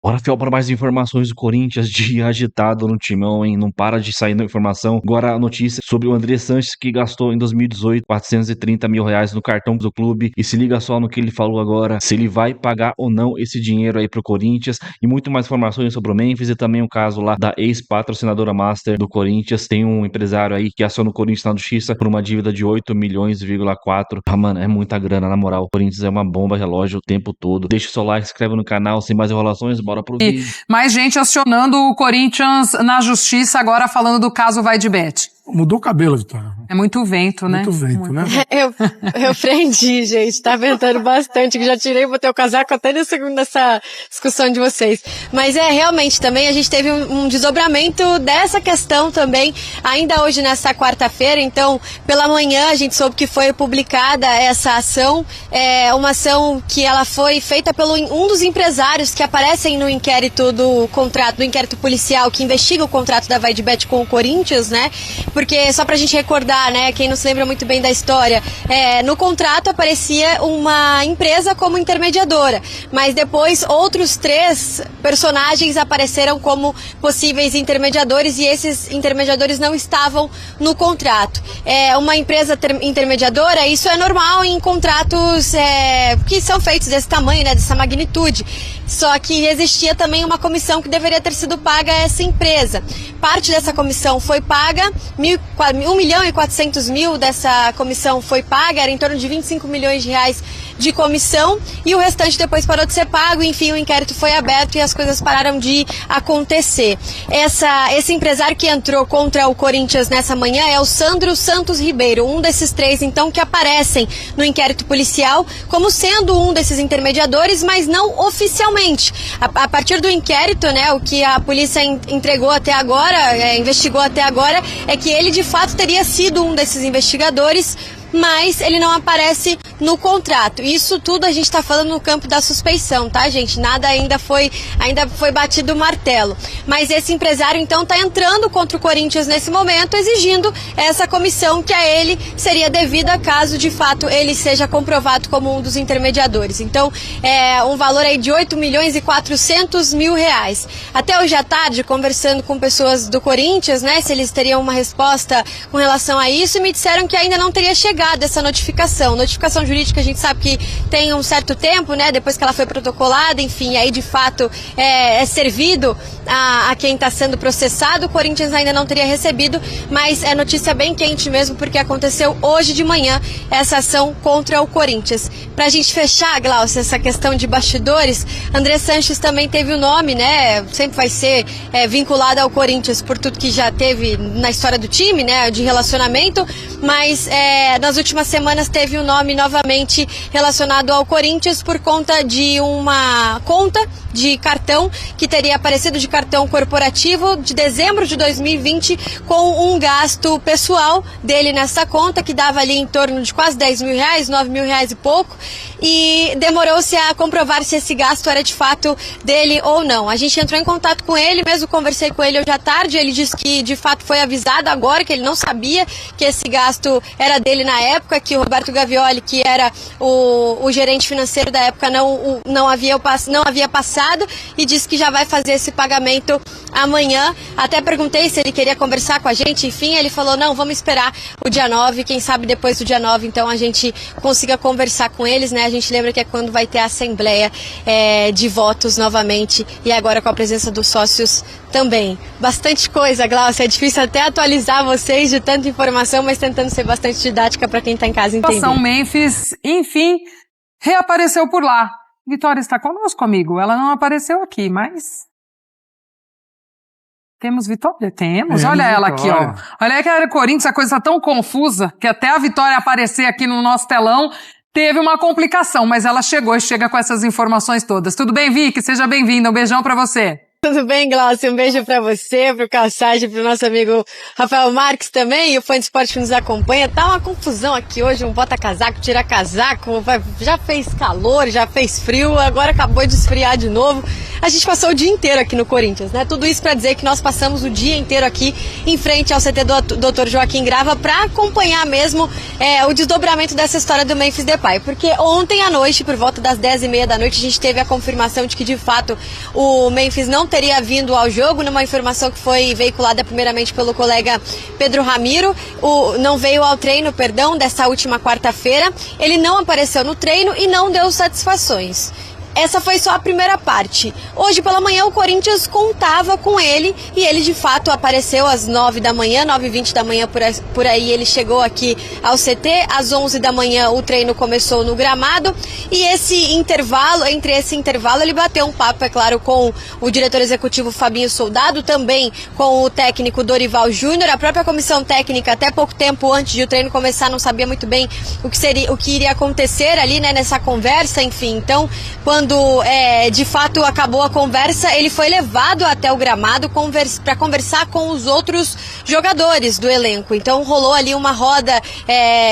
Bora, Fiel, para mais informações do Corinthians, dia agitado no timão, hein? Não para de sair informação. Agora a notícia sobre o André Sanches, que gastou em 2018 R$ 430 mil no cartão do clube. E se liga só no que ele falou agora, se ele vai pagar ou não esse dinheiro aí pro Corinthians. E muito mais informações sobre o Memphis e também o caso lá da ex-patrocinadora Master do Corinthians. Tem um empresário aí que aciona o Corinthians na justiça por uma dívida de 8 milhões,4. Ah, mano, é muita grana, na moral. O Corinthians é uma bomba relógio o tempo todo. Deixa o seu like, se inscreve no canal, sem mais enrolações, bora pro vídeo. Mais gente acionando o Corinthians na justiça, agora falando do caso Vai de Bet. Mudou o cabelo, Vitória. É muito vento, né? Muito vento, né? Eu prendi, gente. Tá ventando bastante. Que já tirei, botei o casaco até nessa discussão de vocês. Mas realmente também a gente teve um desdobramento dessa questão também, ainda hoje nessa quarta-feira. Então, pela manhã a gente soube que foi publicada essa ação. É uma ação que ela foi feita pelo um dos empresários que aparecem no inquérito do contrato, do inquérito policial que investiga o contrato da Vai de Bet com o Corinthians, né? Porque, só pra gente recordar, né, quem não se lembra muito bem da história, no contrato aparecia uma empresa como intermediadora, mas depois outros 3 personagens apareceram como possíveis intermediadores e esses intermediadores não estavam no contrato. Uma empresa intermediadora, isso é normal em contratos que são feitos desse tamanho, né, dessa magnitude. Só que existia também uma comissão que deveria ter sido paga a essa empresa. Parte dessa comissão foi paga, 1.400.000 dessa comissão foi paga, era em torno de 25 milhões de reais de comissão, e o restante depois parou de ser pago. Enfim, o inquérito foi aberto e as coisas pararam de acontecer. Esse empresário que entrou contra o Corinthians nessa manhã é o Sandro Santos Ribeiro, um desses 3, então, que aparecem no inquérito policial como sendo um desses intermediadores, mas não oficialmente. A partir do inquérito, né, o que a polícia entregou até agora, investigou até agora, é que ele de fato teria sido um desses investigadores, mas ele não aparece no contrato. Isso tudo a gente está falando no campo da suspeição, tá, gente? Nada ainda foi batido o martelo. Mas esse empresário, então, está entrando contra o Corinthians nesse momento, exigindo essa comissão que a ele seria devida caso, de fato, ele seja comprovado como um dos intermediadores. Então, é um valor aí de 8.400.000 reais. Até hoje à tarde, conversando com pessoas do Corinthians, né, se eles teriam uma resposta com relação a isso, e me disseram que ainda não teria chegado essa notificação. Notificação jurídica a gente sabe que tem um certo tempo, né, depois que ela foi protocolada, enfim, aí de fato é servido a quem está sendo processado. O Corinthians ainda não teria recebido, mas é notícia bem quente mesmo, porque aconteceu hoje de manhã essa ação contra o Corinthians. Pra gente fechar, Glaucia, essa questão de bastidores, André Sanches também teve o nome, né, sempre vai ser vinculado ao Corinthians por tudo que já teve na história do time, né, de relacionamento, mas nas últimas semanas teve o nome novamente relacionado ao Corinthians por conta de uma conta de cartão que teria aparecido, de cartão corporativo, de dezembro de 2020, com um gasto pessoal dele nessa conta, que dava ali em torno de quase 10 mil reais, 9 mil reais e pouco, e demorou-se a comprovar se esse gasto era de fato dele ou não. A gente entrou em contato com ele, mesmo conversei com ele hoje à tarde, ele disse que de fato foi avisado agora, que ele não sabia que esse gasto era dele na época, que o Roberto Gavioli, que era o gerente financeiro da época, não havia passado, e disse que já vai fazer esse pagamento amanhã. Até perguntei se ele queria conversar com a gente, enfim, ele falou, não, vamos esperar o dia 9, quem sabe depois do dia 9, então a gente consiga conversar com eles, né? A gente lembra que é quando vai ter a assembleia de votos novamente, e agora com a presença dos sócios também. Bastante coisa, Glaucia, é difícil até atualizar vocês de tanta informação, mas tentando ser bastante didática para quem está em casa entender. A Memphis, enfim, reapareceu por lá. Vitória está conosco, amigo. Ela não apareceu aqui, mas... Temos Vitória? Temos. Olha ela aqui, ó. Olha que a Corinthians, a coisa tá tão confusa que até a Vitória aparecer aqui no nosso telão teve uma complicação, mas ela chegou e chega com essas informações todas. Tudo bem, Vicky? Seja bem-vinda. Um beijão pra você. Tudo bem, Glaucio? Um beijo pra você, pro Calçade, pro nosso amigo Rafael Marques também, e o fã de esporte que nos acompanha. Tá uma confusão aqui hoje, um bota casaco, tira casaco, já fez calor, já fez frio, agora acabou de esfriar de novo. A gente passou o dia inteiro aqui no Corinthians, né? Tudo isso pra dizer que nós passamos o dia inteiro aqui em frente ao CT do Dr. Joaquim Grava pra acompanhar mesmo o desdobramento dessa história do Memphis Depay. Porque ontem à noite, por volta das 10h30 da noite, a gente teve a confirmação de que de fato o Memphis não teria vindo ao jogo, numa informação que foi veiculada primeiramente pelo colega Pedro Ramiro. Não veio ao treino, dessa última quarta-feira. Ele não apareceu no treino e não deu satisfações. Essa foi só a primeira parte. Hoje pela manhã o Corinthians contava com ele e ele de fato apareceu às 9 da manhã, 9h20 da manhã por aí ele chegou aqui ao CT. Às 11 da manhã o treino começou no gramado e entre esse intervalo ele bateu um papo, é claro, com o diretor executivo Fabinho Soldado, também com o técnico Dorival Júnior. A própria comissão técnica, até pouco tempo antes de o treino começar, não sabia muito bem o que iria acontecer ali, né, nessa conversa, enfim. Então, quando de fato acabou a conversa, ele foi levado até o gramado para conversar com os outros jogadores do elenco. Então rolou ali uma roda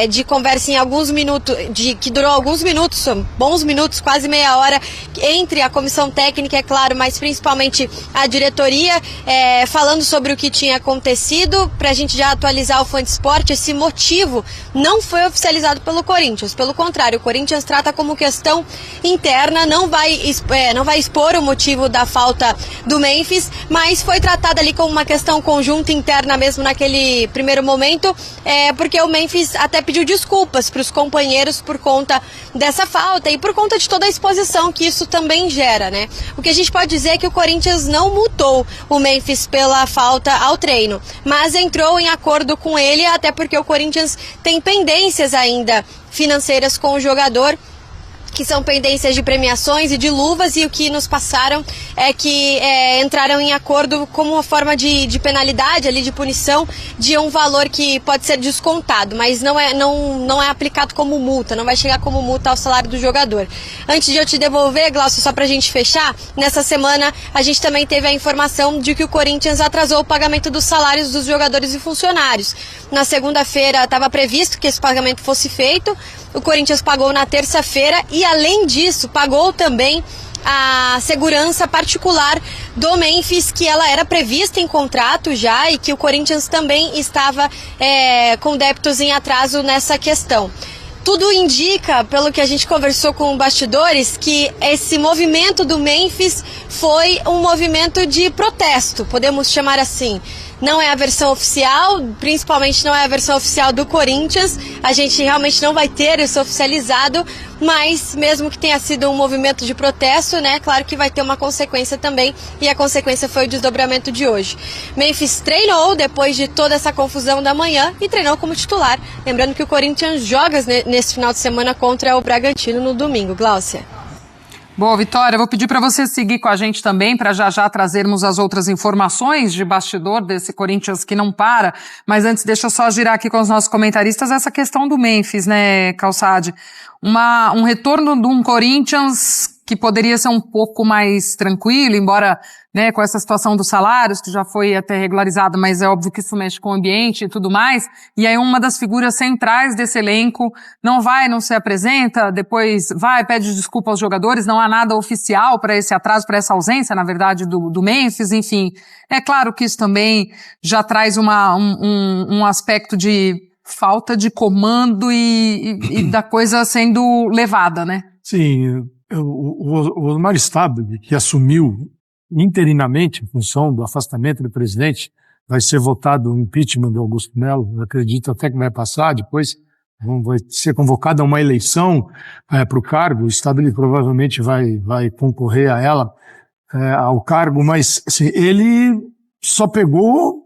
de conversa em alguns minutos, que durou alguns minutos, bons minutos, quase meia hora, entre a comissão técnica, é claro, mas principalmente a diretoria, falando sobre o que tinha acontecido. Pra gente já atualizar o fã de esporte, esse motivo não foi oficializado pelo Corinthians. Pelo contrário, o Corinthians trata como questão interna, não vai expor o motivo da falta do Memphis, mas foi tratada ali como uma questão conjunta interna mesmo naquele primeiro momento, porque o Memphis até pediu desculpas para os companheiros por conta dessa falta e por conta de toda a exposição que isso também gera, né? O que a gente pode dizer é que o Corinthians não multou o Memphis pela falta ao treino, mas entrou em acordo com ele, até porque o Corinthians tem pendências ainda financeiras com o jogador, que são pendências de premiações e de luvas, e o que nos passaram é que entraram em acordo como uma forma de penalidade, ali, de punição, de um valor que pode ser descontado, mas não é aplicado como multa, não vai chegar como multa ao salário do jogador. Antes de eu te devolver, Glaucio, só pra gente fechar, nessa semana a gente também teve a informação de que o Corinthians atrasou o pagamento dos salários dos jogadores e funcionários. Na segunda-feira estava previsto que esse pagamento fosse feito, o Corinthians pagou na terça-feira e, além disso, pagou também a segurança particular do Memphis, que ela era prevista em contrato já e que o Corinthians também estava com débitos em atraso nessa questão. Tudo indica, pelo que a gente conversou com bastidores, que esse movimento do Memphis foi um movimento de protesto, podemos chamar assim. Não é a versão oficial, principalmente não é a versão oficial do Corinthians, a gente realmente não vai ter isso oficializado, mas mesmo que tenha sido um movimento de protesto, né, claro que vai ter uma consequência também, e a consequência foi o desdobramento de hoje. Memphis treinou depois de toda essa confusão da manhã e treinou como titular, lembrando que o Corinthians joga nesse final de semana contra o Bragantino no domingo. Gláucia. Boa, Vitória, vou pedir para você seguir com a gente também, para já trazermos as outras informações de bastidor desse Corinthians que não para, mas antes deixa eu só girar aqui com os nossos comentaristas essa questão do Memphis, né, Calçade? Um retorno de um Corinthians que poderia ser um pouco mais tranquilo, embora, né, com essa situação dos salários, que já foi até regularizado, mas é óbvio que isso mexe com o ambiente e tudo mais, e aí uma das figuras centrais desse elenco não se apresenta, depois pede desculpa aos jogadores, não há nada oficial para esse atraso, para essa ausência, na verdade, do Memphis, enfim. É claro que isso também já traz um aspecto de falta de comando e da coisa sendo levada, né? Sim, o Osmar Stabile, que assumiu interinamente em função do afastamento do presidente, vai ser votado o impeachment do Augusto Melo, eu acredito até que vai passar, depois vai ser convocada uma eleição para o cargo, o Stabile provavelmente vai concorrer a ela, ao cargo, mas assim, ele só pegou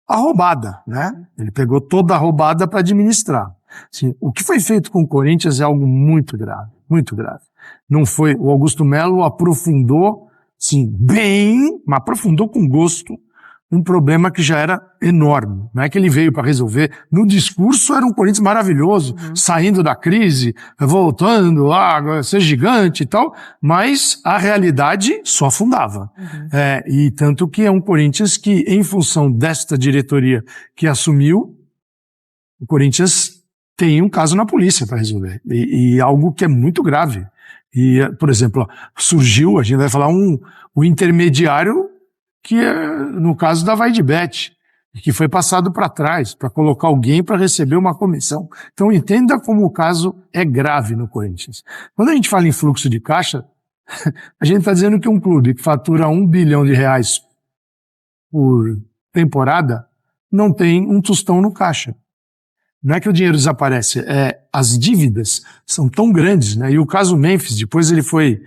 a roubada, né? Ele pegou toda a roubada para administrar. Assim, o que foi feito com o Corinthians é algo muito grave, muito grave. Não foi, o Augusto Melo aprofundou, sim, bem, mas aprofundou com gosto um problema que já era enorme. Não é que ele veio para resolver. No discurso era um Corinthians maravilhoso, saindo da crise, voltando a ser gigante e tal, mas a realidade só afundava. E tanto que é um Corinthians que, em função desta diretoria que assumiu, o Corinthians tem um caso na polícia para resolver. E algo que é muito grave. E, por exemplo, surgiu, a gente vai falar, o intermediário que é no caso da Vaidbet, que foi passado para trás, para colocar alguém para receber uma comissão. Então entenda como o caso é grave no Corinthians. Quando a gente fala em fluxo de caixa, a gente está dizendo que um clube que fatura R$1 bilhão por temporada não tem um tostão no caixa. Não é que o dinheiro desaparece, as dívidas são tão grandes, né? E o caso Memphis, depois ele foi,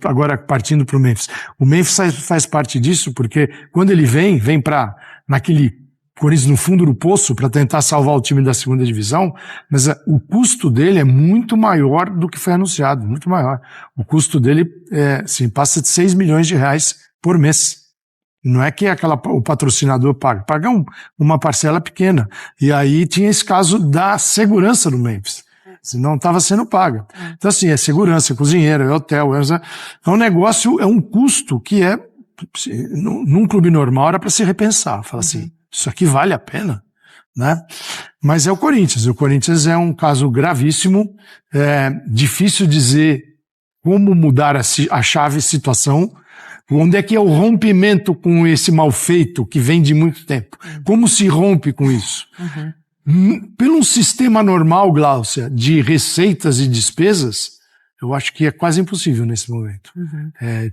agora partindo para o Memphis. O Memphis faz parte disso, porque quando ele vem para naquele Corinthians no fundo do poço para tentar salvar o time da segunda divisão, mas o custo dele é muito maior do que foi anunciado, muito maior. O custo dele passa de R$6 milhões por mês. Não é que o patrocinador paga uma parcela pequena. E aí tinha esse caso da segurança do Memphis. Não estava sendo paga. Então assim, é segurança, é cozinheiro, é hotel, é um negócio, é um custo que num clube normal era para se repensar. Fala assim, isso aqui vale a pena, né? Mas é o Corinthians. O Corinthians é um caso gravíssimo, difícil dizer como mudar a chave situação. Onde é que é o rompimento com esse mal feito que vem de muito tempo? Como se rompe com isso? Pelo um sistema normal, Gláucia, de receitas e despesas, eu acho que é quase impossível nesse momento.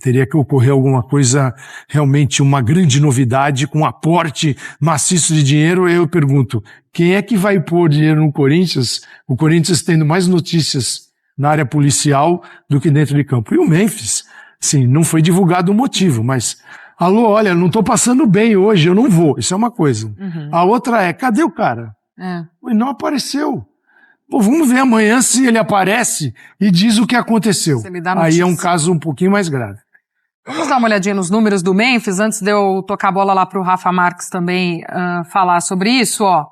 Teria que ocorrer alguma coisa, realmente uma grande novidade, com um aporte maciço de dinheiro. Eu pergunto, quem é que vai pôr dinheiro no Corinthians? O Corinthians tendo mais notícias na área policial do que dentro de campo. E o Memphis, sim, não foi divulgado o motivo, mas alô, olha, não tô passando bem hoje, eu não vou. Isso é uma coisa. A outra cadê o cara? Ele não apareceu. Pô, vamos ver amanhã se ele aparece e diz o que aconteceu. Aí é um caso um pouquinho mais grave. Vamos dar uma olhadinha nos números do Memphis, antes de eu tocar a bola lá pro Rafa Marques também falar sobre isso, ó.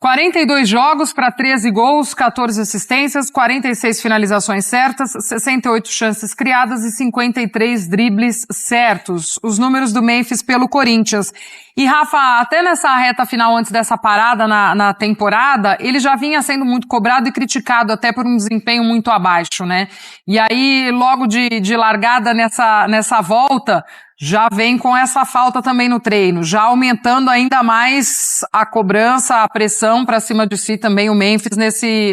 42 jogos para 13 gols, 14 assistências, 46 finalizações certas, 68 chances criadas e 53 dribles certos. Os números do Memphis pelo Corinthians. E Rafa, até nessa reta final, antes dessa parada na temporada, ele já vinha sendo muito cobrado e criticado até por um desempenho muito abaixo, né? E aí, logo de largada nessa volta, já vem com essa falta também no treino, já aumentando ainda mais a cobrança, a pressão pra cima de si também o Memphis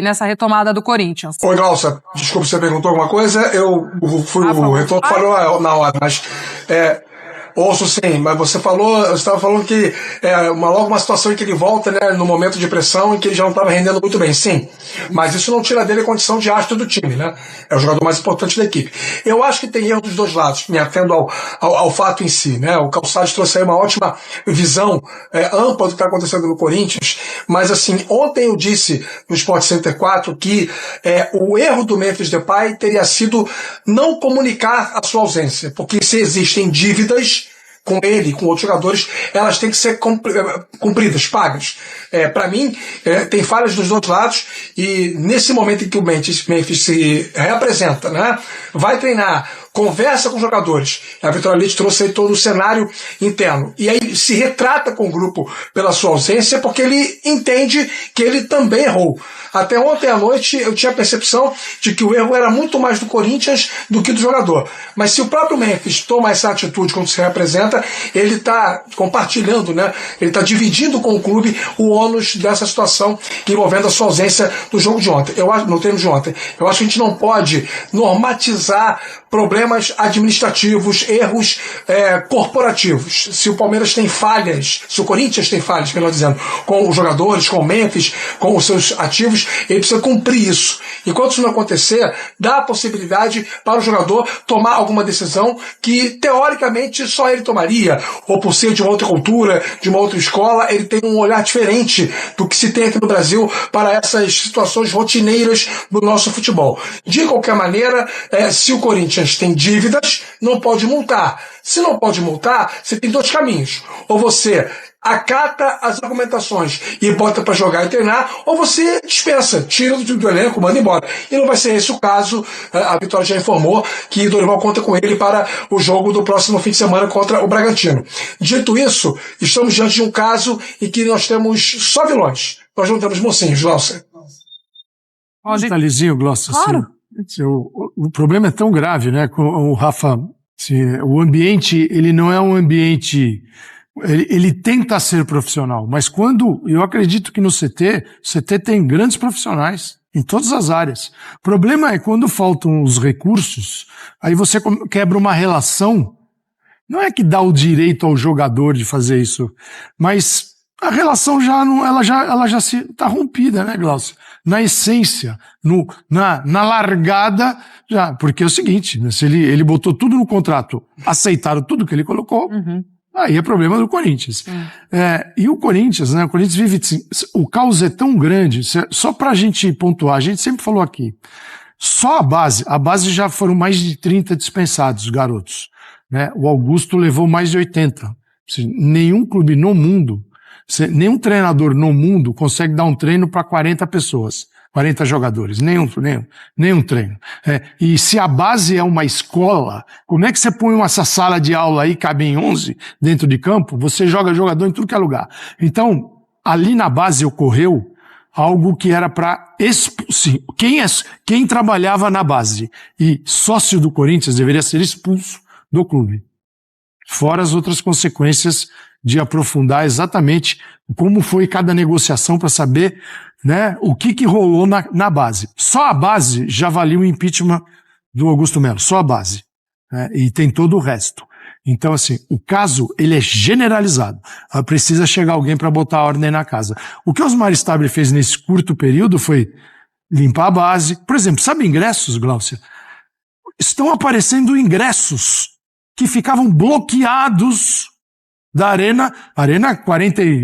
nessa retomada do Corinthians. Oi, Glaucia, desculpa, você perguntou alguma coisa? Eu fui o retorno falou na hora, mas ouço sim, mas você estava falando que logo uma situação em que ele volta, né, no momento de pressão em que ele já não estava rendendo muito bem, sim, mas isso não tira dele a condição de astro do time, né, é o jogador mais importante da equipe. Eu acho que tem erro dos dois lados, me atendo ao fato em si, né, o Calçados trouxe aí uma ótima visão ampla do que está acontecendo no Corinthians, mas assim, ontem eu disse no Sport Center 4 que o erro do Memphis Depay teria sido não comunicar a sua ausência, porque se existem dívidas com ele e com outros jogadores, elas têm que ser cumpridas, pagas. Para mim, tem falhas dos dois lados e nesse momento em que o Memphis se reapresenta, né, vai treinar, conversa com os jogadores, a Vitória Leite trouxe aí todo o cenário interno, e aí se retrata com o grupo pela sua ausência, porque ele entende que ele também errou. Até ontem à noite eu tinha a percepção de que o erro era muito mais do Corinthians do que do jogador. Mas se o próprio Memphis toma essa atitude quando se representa, ele está compartilhando, né? Ele está dividindo com o clube o ônus dessa situação envolvendo a sua ausência no jogo de ontem. No treino de ontem. Eu acho que a gente não pode normatizar problemas administrativos, erros corporativos. Se o Palmeiras tem falhas, se o Corinthians tem falhas, melhor dizendo, com os jogadores, com o Memphis, com os seus ativos, ele precisa cumprir isso. Enquanto isso não acontecer, dá a possibilidade para o jogador tomar alguma decisão que, teoricamente, só ele tomaria, ou por ser de uma outra cultura, de uma outra escola, ele tem um olhar diferente do que se tem aqui no Brasil para essas situações rotineiras do nosso futebol. De qualquer maneira, se o Corinthians tem tem dívidas, não pode multar. Se não pode multar, você tem dois caminhos. Ou você acata as argumentações e bota para jogar e treinar, ou você dispensa, tira do elenco, manda embora. E não vai ser esse o caso. A Vitória já informou que Dorival conta com ele para o jogo do próximo fim de semana contra o Bragantino. Dito isso, estamos diante de um caso em que nós temos só vilões. Nós não temos mocinhos, Glaucia. Um detalhezinho, Glaucia. Claro. O problema é tão grave, né? O Rafa, o ambiente, ele não é um ambiente... Ele tenta ser profissional, mas quando, eu acredito que no CT tem grandes profissionais em todas as áreas. O problema é quando faltam os recursos, aí você quebra uma relação, não é que dá o direito ao jogador de fazer isso, mas a relação ela já está rompida, né, Glaucio? Na essência, na largada, já, porque é o seguinte, né, se ele botou tudo no contrato, aceitaram tudo que ele colocou, aí é problema do Corinthians. E o Corinthians, né? O Corinthians vive assim, o caos é tão grande, só pra gente pontuar, a gente sempre falou aqui, só a base já foram mais de 30 dispensados, garotos, né? O Augusto levou mais de 80. Nenhum clube no mundo, nenhum treinador no mundo consegue dar um treino para 40 pessoas. 40 jogadores, nenhum treino. E se a base é uma escola, como é que você põe essa sala de aula aí, cabem 11 dentro de campo, você joga jogador em tudo que é lugar. Então, ali na base ocorreu algo que era para expulsar. Quem trabalhava na base e sócio do Corinthians deveria ser expulso do clube. Fora as outras consequências de aprofundar exatamente como foi cada negociação para saber, né, o que rolou na base. Só a base já valia o impeachment do Augusto Melo, só a base. Né, e tem todo o resto. Então, assim, o caso, ele é generalizado. Precisa chegar alguém para botar a ordem na casa. O que o Osmar Stabile fez nesse curto período foi limpar a base. Por exemplo, sabe ingressos, Glaucia? Estão aparecendo ingressos que ficavam bloqueados da Arena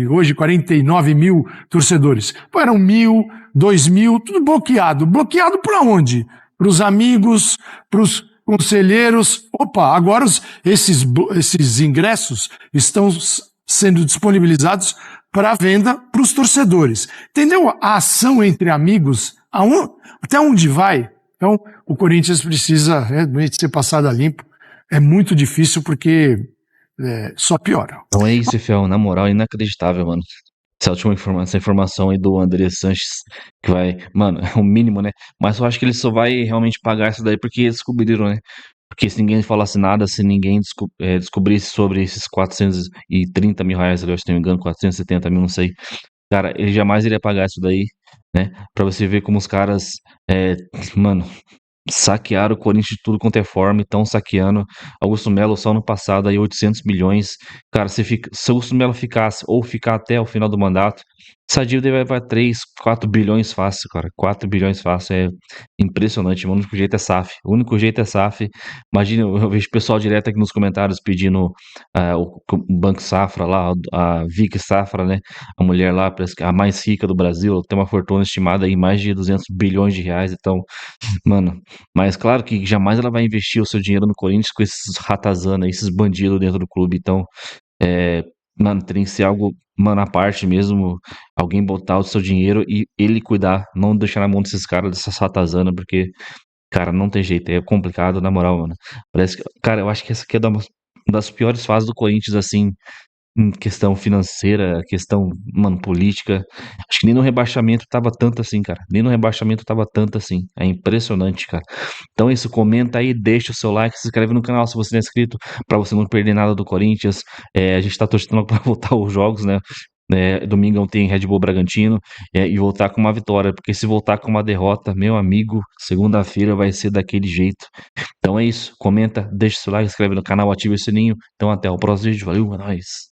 hoje 49 mil torcedores. Pô, eram 1.000, 2.000, tudo bloqueado. Bloqueado para onde? Para os amigos, para os conselheiros. Opa, agora esses ingressos estão sendo disponibilizados para venda para os torcedores. Entendeu? A ação entre amigos, até onde vai? Então, o Corinthians precisa realmente ser passado a limpo. É muito difícil porque só piora. Então é isso, Fiel. Na moral, é inacreditável, mano. Essa informação aí do André Sanches, que vai... Mano, é o mínimo, né? Mas eu acho que ele só vai realmente pagar isso daí porque eles descobriram, né? Porque se ninguém falasse nada, se ninguém descobrisse sobre esses 430 mil reais, eu acho que não me engano, 470 mil, não sei. Cara, ele jamais iria pagar isso daí, né? Pra você ver como os caras... mano... saquearam o Corinthians de tudo quanto é forma, estão saqueando. Augusto Melo só no passado aí 800 milhões. Cara, se Augusto Melo ficasse ou ficar até o final do mandato, essa dívida vai para 3, 4 bilhões fácil, cara. 4 bilhões fácil, é impressionante. O único jeito é SAF. O único jeito é SAF. Imagina, eu vejo pessoal direto aqui nos comentários pedindo o Banco Safra lá, a Vic Safra, né? A mulher lá, parece que a mais rica do Brasil, tem uma fortuna estimada em mais de 200 bilhões de reais. Então, mano, mas claro que jamais ela vai investir o seu dinheiro no Corinthians com esses ratazana, esses bandidos dentro do clube. Então, mano, tem que ser algo, mano, à parte mesmo, alguém botar o seu dinheiro e ele cuidar, não deixar na mão desses caras, dessas ratazanas, porque, cara, não tem jeito, é complicado, na moral, mano. Parece que, cara, eu acho que essa aqui é uma das piores fases do Corinthians, assim, em questão financeira, questão, mano, política. Acho que nem no rebaixamento tava tanto assim, cara. Nem no rebaixamento tava tanto assim. É impressionante, cara. Então é isso, comenta aí, deixa o seu like, se inscreve no canal se você não é inscrito, pra você não perder nada do Corinthians. A gente tá torcendo pra voltar os jogos, né? Domingão tem Red Bull Bragantino e voltar com uma vitória, porque se voltar com uma derrota, meu amigo, segunda-feira vai ser daquele jeito. Então é isso, comenta, deixa o seu like, se inscreve no canal, ativa o sininho. Então até o próximo vídeo, valeu, é nóis.